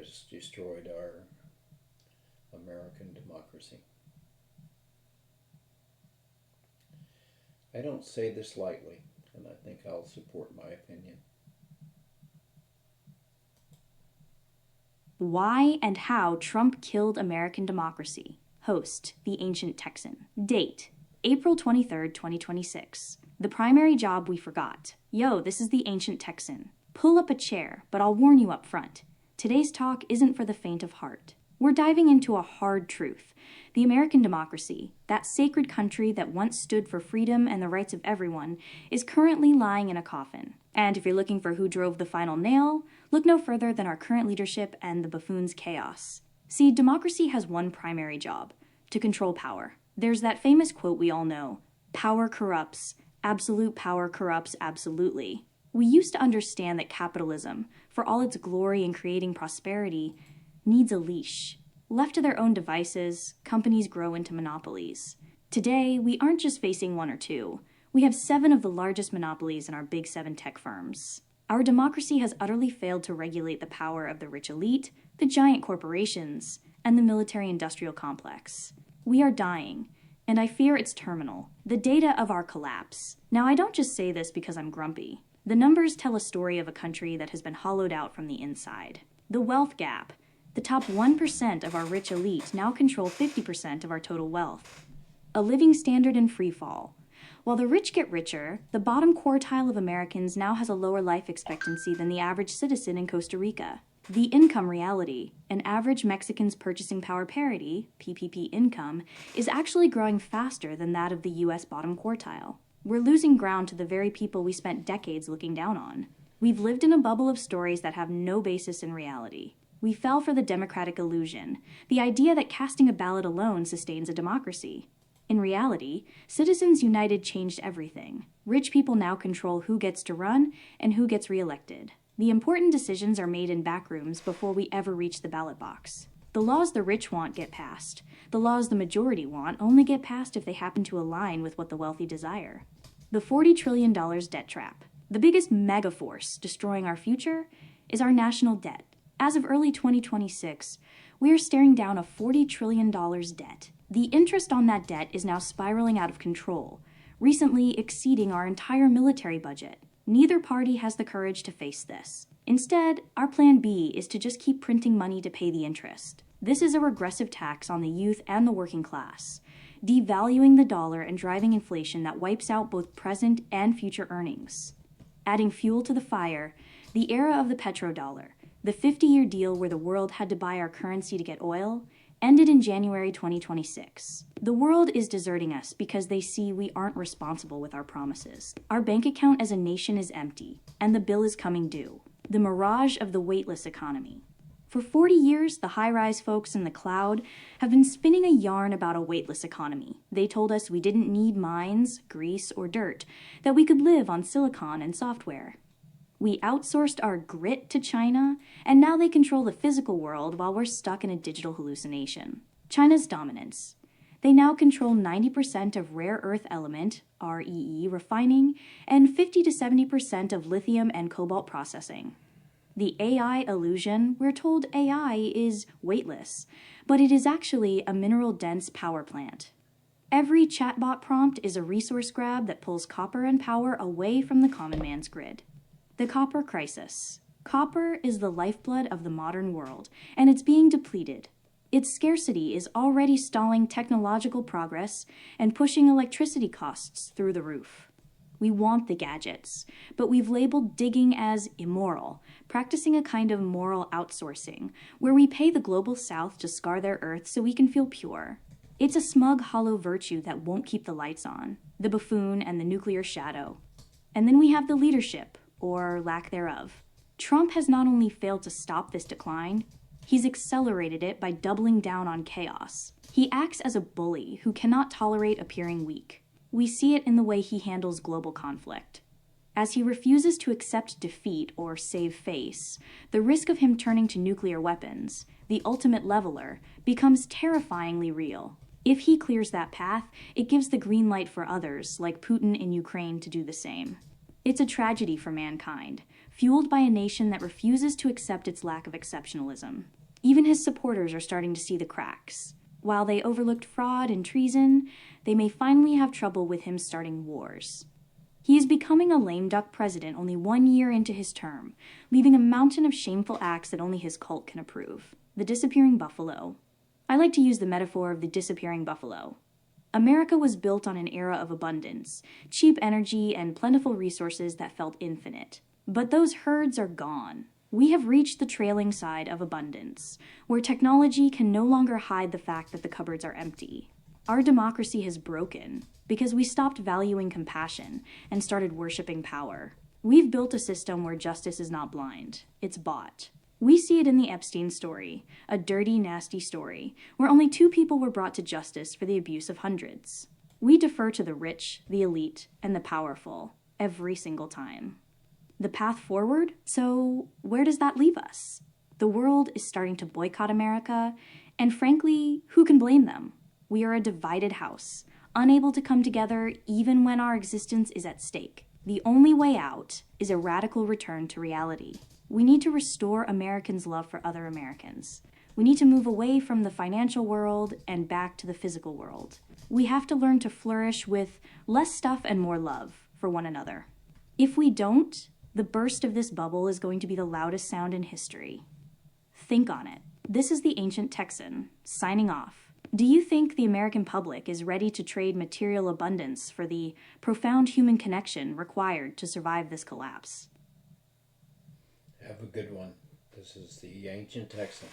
has destroyed our American democracy. I don't say this lightly, and I think I'll support my opinion. Why and How Trump Killed American Democracy. Host, The Ancient Texan. Date, April 23rd, 2026. The primary job we forgot. Yo, this is The Ancient Texan. Pull up a chair, but I'll warn you up front. Today's talk isn't for the faint of heart. We're diving into a hard truth. The American democracy, that sacred country that once stood for freedom and the rights of everyone, is currently lying in a coffin. And if you're looking for who drove the final nail, look no further than our current leadership and the buffoon's chaos. See, democracy has one primary job: to control power. There's that famous quote we all know: power corrupts, absolute power corrupts absolutely. We used to understand that capitalism, for all its glory in creating prosperity, needs a leash. Left to their own devices, companies grow into monopolies. Today, we aren't just facing one or two. We have 7 of the largest monopolies in our big 7 tech firms. Our democracy has utterly failed to regulate the power of the rich elite, the giant corporations, and the military-industrial complex. We are dying, and I fear it's terminal. The data of our collapse. Now, I don't just say this because I'm grumpy. The numbers tell a story of a country that has been hollowed out from the inside. The wealth gap. The top 1% of our rich elite now control 50% of our total wealth. A living standard in free fall. While the rich get richer, the bottom quartile of Americans now has a lower life expectancy than the average citizen in Costa Rica. The income reality, an average Mexican's purchasing power parity, PPP income, is actually growing faster than that of the US bottom quartile. We're losing ground to the very people we spent decades looking down on. We've lived in a bubble of stories that have no basis in reality. We fell for the democratic illusion, the idea that casting a ballot alone sustains a democracy. In reality, Citizens United changed everything. Rich people now control who gets to run and who gets reelected. The important decisions are made in back rooms before we ever reach the ballot box. The laws the rich want get passed. The laws the majority want only get passed if they happen to align with what the wealthy desire. The $40 trillion debt trap. The biggest megaforce destroying our future is our national debt. As of early 2026, we are staring down a $40 trillion debt. The interest on that debt is now spiraling out of control, recently exceeding our entire military budget. Neither party has the courage to face this. Instead, our plan B is to just keep printing money to pay the interest. This is a regressive tax on the youth and the working class, devaluing the dollar and driving inflation that wipes out both present and future earnings. Adding fuel to the fire, the era of the petrodollar, the 50-year deal where the world had to buy our currency to get oil, ended in January 2026. The world is deserting us because they see we aren't responsible with our promises. Our bank account as a nation is empty, and the bill is coming due. The mirage of the weightless economy. For 40 years, the high-rise folks in the cloud have been spinning a yarn about a weightless economy. They told us we didn't need mines, grease, or dirt, that we could live on silicon and software. We outsourced our grit to China, and now they control the physical world while we're stuck in a digital hallucination. China's dominance. They now control 90% of rare earth element, REE, refining, and 50 to 70% of lithium and cobalt processing. The AI illusion, we're told AI is weightless, but it is actually a mineral-dense power plant. Every chatbot prompt is a resource grab that pulls copper and power away from the common man's grid. The copper crisis. Copper is the lifeblood of the modern world, and it's being depleted. Its scarcity is already stalling technological progress and pushing electricity costs through the roof. We want the gadgets, but we've labeled digging as immoral, practicing a kind of moral outsourcing, where we pay the global south to scar their earth so we can feel pure. It's a smug, hollow virtue that won't keep the lights on, the buffoon and the nuclear shadow. And then we have the leadership, or lack thereof. Trump has not only failed to stop this decline, he's accelerated it by doubling down on chaos. He acts as a bully who cannot tolerate appearing weak. We see it in the way he handles global conflict. As he refuses to accept defeat or save face, the risk of him turning to nuclear weapons, the ultimate leveler, becomes terrifyingly real. If he clears that path, it gives the green light for others, like Putin in Ukraine, to do the same. It's a tragedy for mankind, fueled by a nation that refuses to accept its lack of exceptionalism. Even his supporters are starting to see the cracks. While they overlooked fraud and treason, they may finally have trouble with him starting wars. He is becoming a lame duck president only 1 year into his term, leaving a mountain of shameful acts that only his cult can approve. The disappearing buffalo. I like to use the metaphor of the disappearing buffalo. America was built on an era of abundance, cheap energy, and plentiful resources that felt infinite. But those herds are gone. We have reached the trailing side of abundance, where technology can no longer hide the fact that the cupboards are empty. Our democracy has broken because we stopped valuing compassion and started worshiping power. We've built a system where justice is not blind, it's bought. We see it in the Epstein story, a dirty, nasty story, where only 2 people were brought to justice for the abuse of hundreds. We defer to the rich, the elite, and the powerful every single time. The path forward? So where does that leave us? The world is starting to boycott America, and frankly, who can blame them? We are a divided house, unable to come together even when our existence is at stake. The only way out is a radical return to reality. We need to restore Americans' love for other Americans. We need to move away from the financial world and back to the physical world. We have to learn to flourish with less stuff and more love for one another. If we don't, the burst of this bubble is going to be the loudest sound in history. Think on it. This is the Ancient Texan, signing off. Do you think the American public is ready to trade material abundance for the profound human connection required to survive this collapse? Have a good one. This is the Ancient Texan.